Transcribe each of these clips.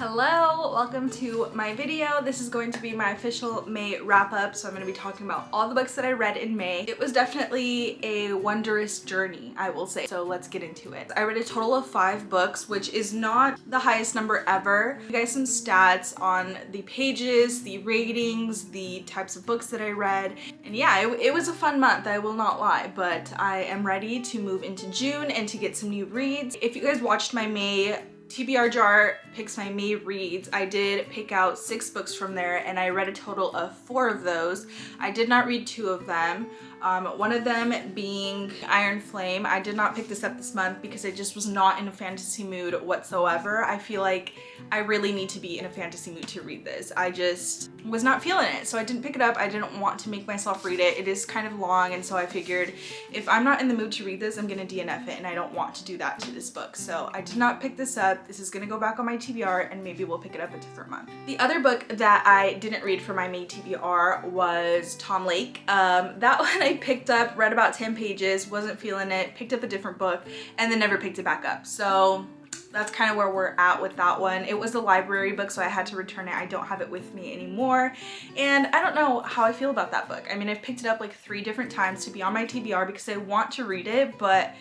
Hello, welcome to my video. This is going to be my official May wrap-up, so I'm going to be talking about all the books that I read in May. It was definitely a wondrous journey, I will say, so let's get into it. I read a total of 5 books, which is not the highest number ever. You guys some stats on the pages, the ratings, the types of books that I read, and yeah, it was a fun month, I will not lie, but I am ready to move into June and to get some new reads. If you guys watched my May TBR jar picks my May reads, I did pick out 6 books from there and I read a total of 4 of those. I did not read 2 of them. One of them being Iron Flame. I did not pick this up this month because I just was not in a fantasy mood whatsoever. I feel like I really need to be in a fantasy mood to read this. I just was not feeling it, so I didn't pick it up. I didn't want to make myself read it. It is kind of long, and so I figured if I'm not in the mood to read this, I'm gonna DNF it, and I don't want to do that to this book. So I did not pick this up. This is gonna go back on my TBR, and maybe we'll pick it up a different month. The other book that I didn't read for my May TBR was Tom Lake. That one I picked up, read about 10 pages, wasn't feeling it, picked up a different book, and then never picked it back up. So that's kind of where we're at with that one. It was a library book, so I had to return it. I don't have it with me anymore, and I don't know how I feel about that book. I mean, I've picked it up like 3 different times to be on my TBR because I want to read it, but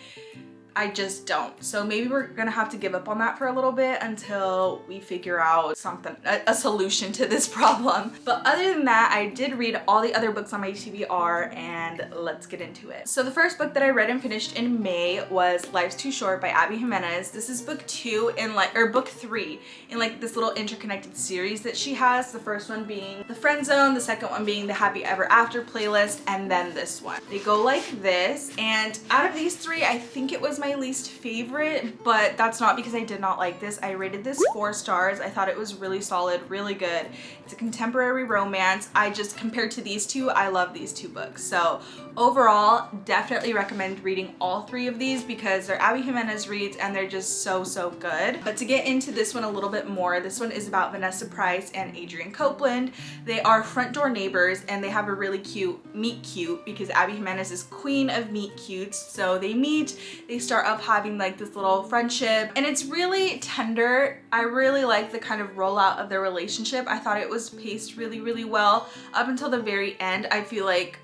I just don't. So maybe we're gonna have to give up on that for a little bit until we figure out something, a solution to this problem. But other than that, I did read all the other books on my TBR, and let's get into it. So the first book that I read and finished in May was Life's Too Short by Abby Jimenez. This is book 2 in book 3 in like this little interconnected series that she has. The first one being The Friend Zone, the second one being the Happy Ever After playlist, and then this one. They go like this, and out of these 3, I think it was my least favorite, but that's not because I did not like this. I rated this 4 stars. I thought it was really solid, really good. It's a contemporary romance. Compared to these 2, I love these 2 books. So overall, definitely recommend reading all 3 of these because they're Abby Jimenez reads and they're just so good. But to get into this one a little bit more, this one is about Vanessa Price and Adrian Copeland. They are front door neighbors and they have a really cute meet cute because Abby Jimenez is queen of meet cutes. So they meet, they start up having like this little friendship, and it's really tender. I really like the kind of rollout of their relationship. I thought it was paced really well up until the very end. I feel like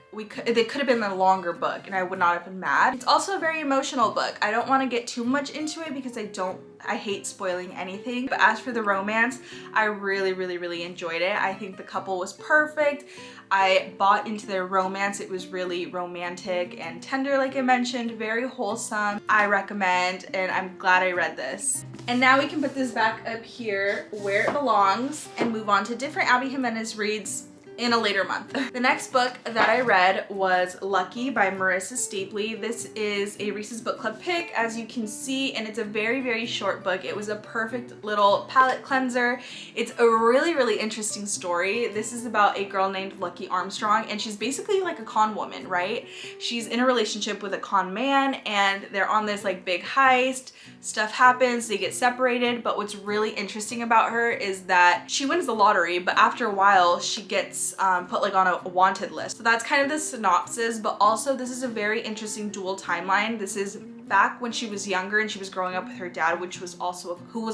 they could have been a longer book and I would not have been mad. It's also a very emotional book. I don't want to get too much into it because I hate spoiling anything. But as for the romance, I really enjoyed it. I think the couple was perfect. I bought into their romance. It was really romantic and tender, like I mentioned, very wholesome. I recommend, and I'm glad I read this. And now we can put this back up here where it belongs and move on to different Abby Jimenez reads in a later month. The next book that I read was Lucky by Marissa Stapley. This is a Reese's Book Club pick, as you can see, and it's a very short book. It was a perfect little palate cleanser. It's a really interesting story. This is about a girl named Lucky Armstrong, and she's basically like a con woman, right? She's in a relationship with a con man, and they're on this like big heist. Stuff happens, they get separated, but what's really interesting about her is that she wins the lottery, but after a while she gets put like on a wanted list. So that's kind of the synopsis, but also this is a very interesting dual timeline. This is back when she was younger and she was growing up with her dad, who was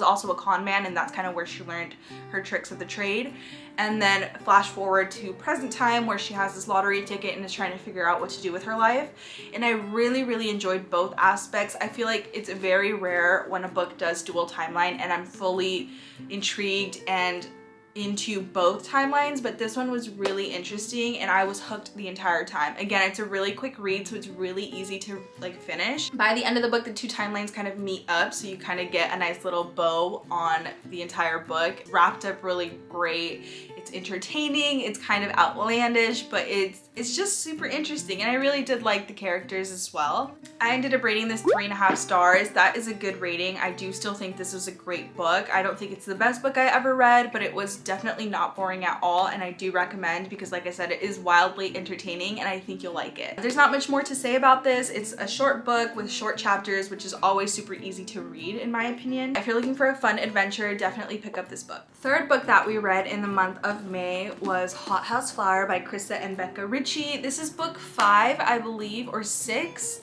also a con man, and that's kind of where she learned her tricks of the trade. And then flash forward to present time where she has this lottery ticket and is trying to figure out what to do with her life. And I really enjoyed both aspects. I feel like it's very rare when a book does dual timeline, and I'm fully intrigued and into both timelines, but this one was really interesting and I was hooked the entire time. Again, it's a really quick read, so it's really easy to like finish. By the end of the book, the 2 timelines kind of meet up, so you kind of get a nice little bow on the entire book. Wrapped up really great. It's entertaining, it's kind of outlandish, but it's just super interesting, and I really did like the characters as well. I ended up rating this 3.5 stars. That is a good rating. I do still think this was a great book. I don't think it's the best book I ever read, but it was definitely not boring at all, and I do recommend because, like I said, it is wildly entertaining and I think you'll like it. There's not much more to say about this. It's a short book with short chapters, which is always super easy to read in my opinion. If you're looking for a fun adventure, definitely pick up this book. Third book that we read in the month of May was Hot House Flower by Krista and Becca Ritchie. This is book 5, I believe, or 6.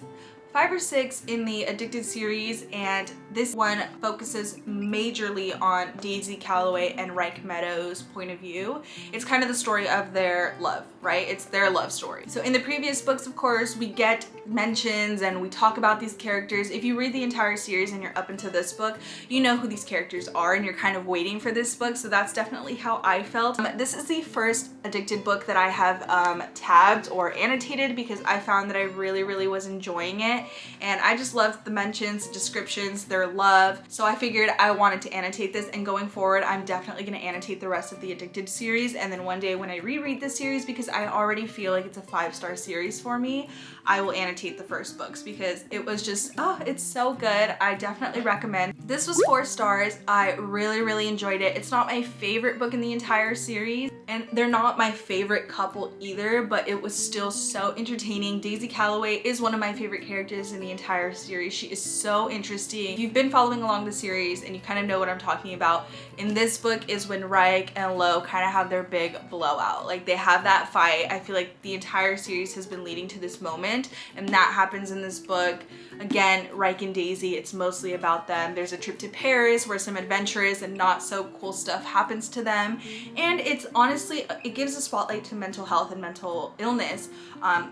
5 or 6 in the Addicted series, and This one focuses majorly on Daisy Calloway and Reich Meadows' point of view. It's kind of the story of their love, right? It's their love story. So in the previous books, of course, we get mentions and we talk about these characters. If you read the entire series and you're up into this book, you know who these characters are and you're kind of waiting for this book. So that's definitely how I felt. This is the first Addicted book that I have tabbed or annotated because I found that I really was enjoying it. And I just loved the mentions, descriptions, their love. So I figured I wanted to annotate this, and going forward, I'm definitely going to annotate the rest of the Addicted series. And then one day when I reread this series, because I already feel like it's a 5-star series for me, I will annotate the first books because it was just, oh, it's so good. I definitely recommend. This was 4 stars. I really enjoyed it. It's not my favorite book in the entire series, and they're not my favorite couple either, but it was still so entertaining. Daisy Calloway is one of my favorite characters in the entire series. She is so interesting. If you've been following along the series and you kind of know what I'm talking about, in this book is when Reich and Lo kind of have their big blowout. Like, they have that fight. I feel like the entire series has been leading to this moment, and that happens in this book. Again, Reich and Daisy, it's mostly about them. There's a trip to Paris where some adventurous and not so cool stuff happens to them, and it's honestly, it gives a spotlight to mental health and mental illness,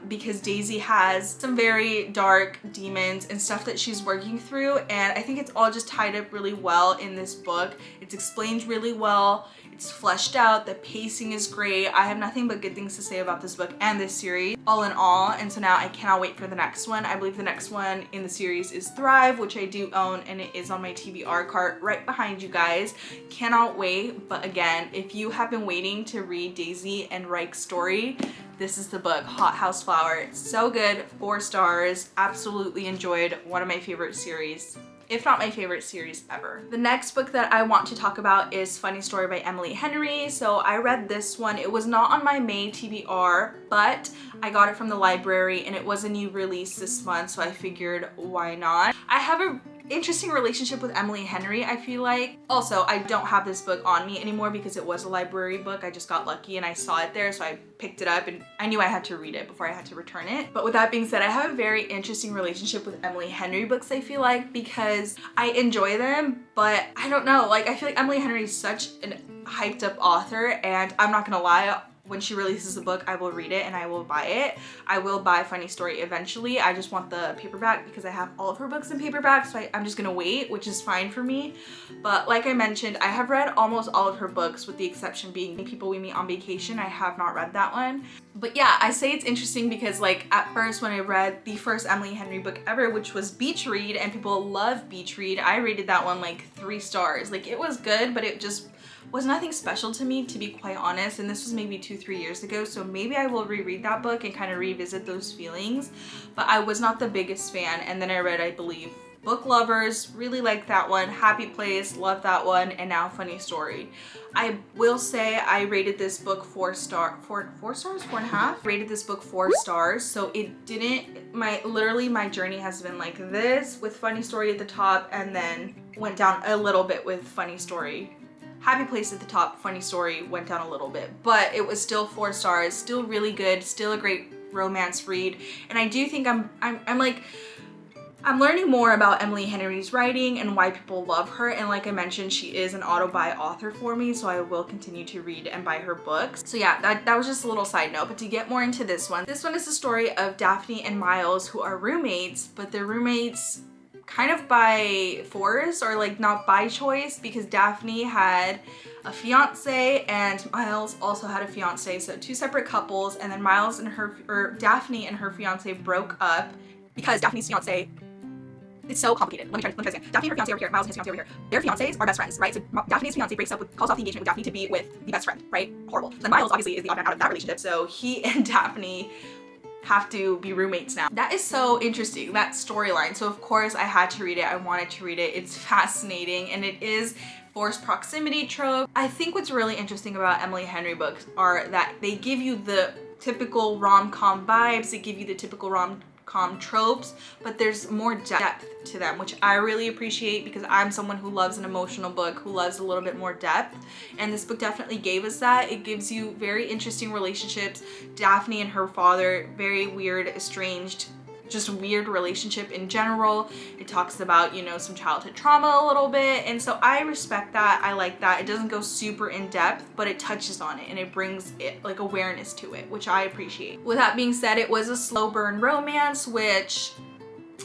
because Daisy has some very dark demons and stuff that she's working through, and I think it's all just tied up really well in this book. It's explained really well. It's fleshed out. The pacing is great. I have nothing but good things to say about this book and this series all in all, and so now I cannot wait for the next one. I believe the next one in the series is Thrive, which I do own, and it is on my TBR cart right behind you guys. Cannot wait. But again, if you have been waiting to read Daisy and Reich's story, this is the book. Hot House Flower. It's so good. 4 stars. Absolutely enjoyed. One of my favorite series, if not my favorite series ever. The next book that I want to talk about is Funny Story by Emily Henry. So I read this one. It was not on my May TBR, but I got it from the library and it was a new release this month, so I figured why not. I have a interesting relationship with Emily Henry, I feel like. Also, I don't have this book on me anymore because it was a library book. I just got lucky and I saw it there, so I picked it up and I knew I had to read it before I had to return it. But with that being said, I have a very interesting relationship with Emily Henry books, I feel like, because I enjoy them, but I don't know, like, I feel like Emily Henry is such an hyped up author, and I'm not gonna lie, when she releases a book, I will read it and I will buy it. I will buy Funny Story eventually. I just want the paperback because I have all of her books in paperback, so I'm just gonna wait, which is fine for me. But like I mentioned, I have read almost all of her books with the exception being People We Meet on Vacation. I have not read that one. But yeah, I say it's interesting because, like, at first when I read the first Emily Henry book ever, which was Beach Read, and people love Beach Read, I rated that one like 3 stars. Like, it was good, but it just was nothing special to me, to be quite honest, and this was maybe 2-3 years ago, so maybe I will reread that book and kind of revisit those feelings. But I was not the biggest fan, and then I read, I believe, Book Lovers, really liked that one, Happy Place, loved that one, and now Funny Story. I will say I rated this book 4 stars, 4.5? Rated this book 4 stars, so it didn't, literally my journey has been like this, with Funny Story at the top, and then went down a little bit with Funny Story. Happy Place at the top, Funny Story went down a little bit, but it was still 4 stars, still really good, still a great romance read. And I do think I'm learning more about Emily Henry's writing and why people love her, and like I mentioned, she is an auto-buy author for me, so I will continue to read and buy her books. So yeah, that was just a little side note. But to get more into this one is the story of Daphne and Miles, who are roommates, but they're roommates kind of by force, or like not by choice, because Daphne had a fiance and Miles also had a fiance, so 2 separate couples. And then Daphne and her fiance broke up because Daphne's fiance, it's so complicated. Let me try this again. Daphne and her fiance over here, Miles and his fiance over here. Their fiancés are best friends, right? So Daphne's fiance breaks up calls off the engagement with Daphne to be with the best friend, right? Horrible. So then Miles obviously is the odd man out of that relationship, so he and Daphne have to be roommates now. That is so interesting, that storyline. So of course I had to read it. I wanted to read it. It's fascinating, and it is forced proximity trope. I think what's really interesting about Emily Henry books are that they give you the typical rom-com vibes, they give you the typical rom-com tropes, but there's more depth to them, which I really appreciate because I'm someone who loves an emotional book, who loves a little bit more depth, and this book definitely gave us that. It gives you very interesting relationships. Daphne and her father, very weird, estranged just weird relationship in general. It talks about, you know, some childhood trauma a little bit, and so I respect that. I like that. It doesn't go super in depth, but it touches on it and it brings it like awareness to it, which I appreciate. With that being said, it was a slow burn romance, which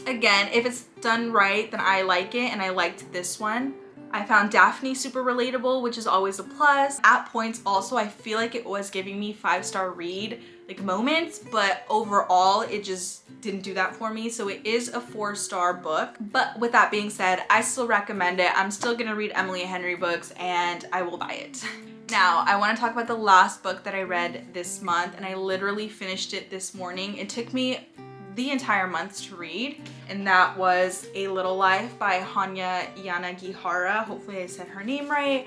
again, if it's done right, then I like it, and I liked this one. I found Daphne super relatable, which is always a plus. At points also, I feel like it was giving me 5-star read like moments, but overall it just didn't do that for me. So it is a 4-star book. But with that being said, I still recommend it. I'm still gonna read Emily Henry books and I will buy it. Now, I want to talk about the last book that I read this month, and I literally finished it this morning. It took me the entire month to read, and that was A Little Life by Hanya Yanagihara. Hopefully I said her name right.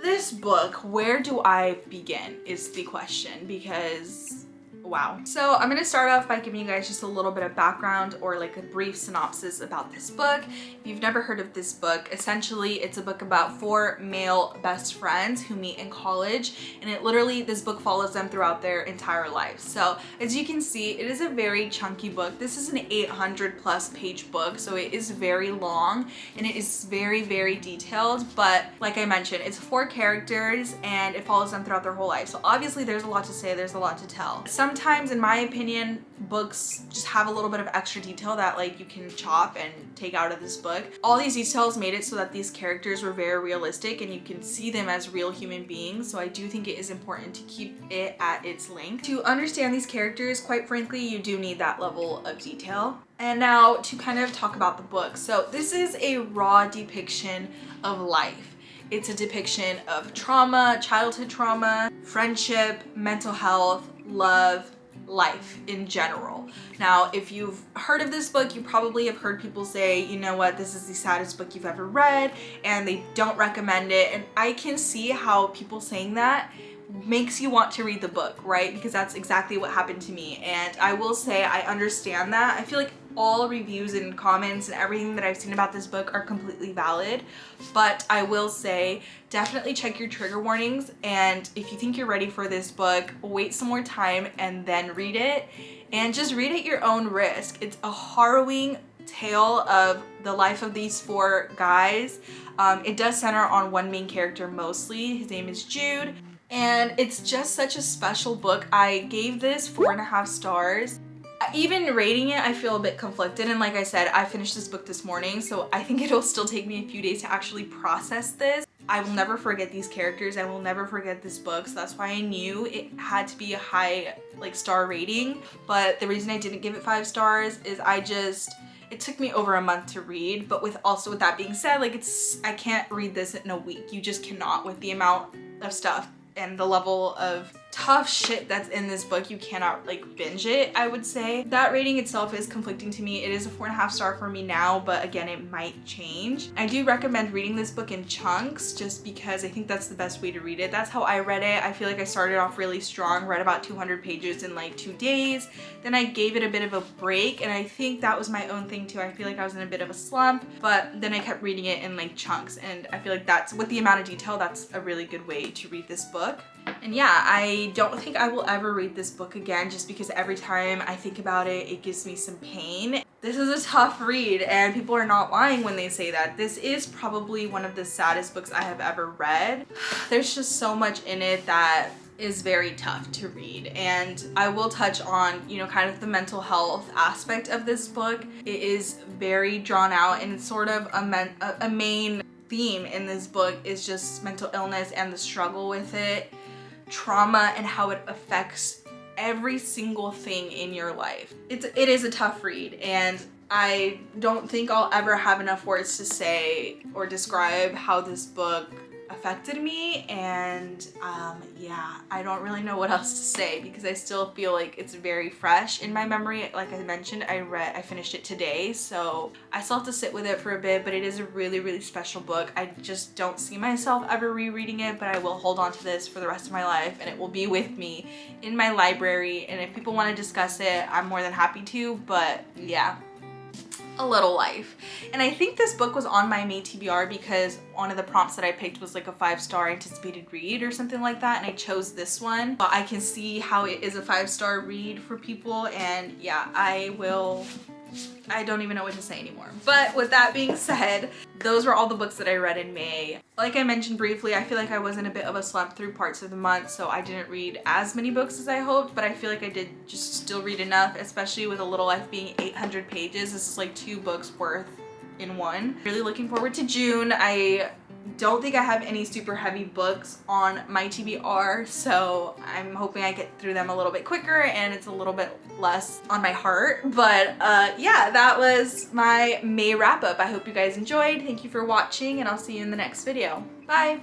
This book, where do I begin is the question, because wow. So I'm gonna start off by giving you guys just a little bit of background or like a brief synopsis about this book. If you've never heard of this book, essentially it's a book about 4 male best friends who meet in college, and it literally, this book follows them throughout their entire lives. So as you can see, it is a very chunky book. This is an 800+ page book, so it is very long and it is very, very detailed, but like I mentioned, it's 4 characters and it follows them throughout their whole life. So obviously there's a lot to say, there's a lot to tell. Sometimes, in my opinion, books just have a little bit of extra detail that like you can chop and take out of this book. All these details made it so that these characters were very realistic and you can see them as real human beings. So I do think it is important to keep it at its length. To understand these characters, quite frankly, you do need that level of detail. And now to kind of talk about the book. So this is a raw depiction of life. It's a depiction of trauma, childhood trauma, friendship, mental health, love, life in general. Now, if you've heard of this book, you probably have heard people say, you know what, this is the saddest book you've ever read, and they don't recommend it. And I can see how people saying that makes you want to read the book, right? Because that's exactly what happened to me. And I will say I understand that. I feel like all reviews and comments and everything that I've seen about this book are completely valid, but I will say definitely check your trigger warnings, and if you think you're ready for this book, wait some more time and then read it, and just read at your own risk. It's a harrowing tale of the life of these 4 guys. It does center on one main character mostly. His name is Jude, and it's just such a special book. I gave this 4.5 stars. Even rating it, I feel a bit conflicted, and like I said, I finished this book this morning, so I think it'll still take me a few days to actually process this. I will never forget these characters. I will never forget this book, so that's why I knew it had to be a high like star rating. But the reason I didn't give it 5 stars is it took me over a month to read. But with that being said, like I can't read this in a week. You just cannot, with the amount of stuff and the level of tough shit that's in this book. You cannot like binge it, I would say. That rating itself is conflicting to me. It is a 4.5 star for me now, but again, it might change. I do recommend reading this book in chunks just because I think that's the best way to read it. That's how I read it. I feel like I started off really strong, read about 200 pages in like 2 days. Then I gave it a bit of a break, and I think that was my own thing too. I feel like I was in a bit of a slump, but then I kept reading it in like chunks, and I feel like that's, with the amount of detail, that's a really good way to read this book. And yeah, I don't think I will ever read this book again just because every time I think about it, it gives me some pain. This is a tough read, and people are not lying when they say that. This is probably one of the saddest books I have ever read. There's just so much in it that is very tough to read, and I will touch on, you know, kind of the mental health aspect of this book. It is very drawn out, and it's sort of a main theme in this book is just mental illness and the struggle with it, trauma, and how it affects every single thing in your life. It is a tough read, and I don't think I'll ever have enough words to say or describe how this book affected me. And yeah, I don't really know what else to say because I still feel like it's very fresh in my memory. Like I mentioned, I finished it today, so I still have to sit with it for a bit, but it is a really, really special book. I just don't see myself ever rereading it, but I will hold on to this for the rest of my life, and it will be with me in my library, and if people want to discuss it, I'm more than happy to. But yeah, a little life. And I think this book was on my May TBR because one of the prompts that I picked was like a 5-star anticipated read or something like that, and I chose this one. But I can see how it is a 5-star read for people, and yeah, I don't even know what to say anymore. But with that being said, those were all the books that I read in May. Like I mentioned briefly, I feel like I was in a bit of a slump through parts of the month, so I didn't read as many books as I hoped, but I feel like I did just still read enough, especially with A Little Life being 800 pages. This is like 2 books worth in one. Really looking forward to June. I don't think I have any super heavy books on my TBR, so I'm hoping I get through them a little bit quicker and it's a little bit less on my heart. But yeah, that was my May wrap up. I hope you guys enjoyed. Thank you for watching, and I'll see you in the next video. Bye!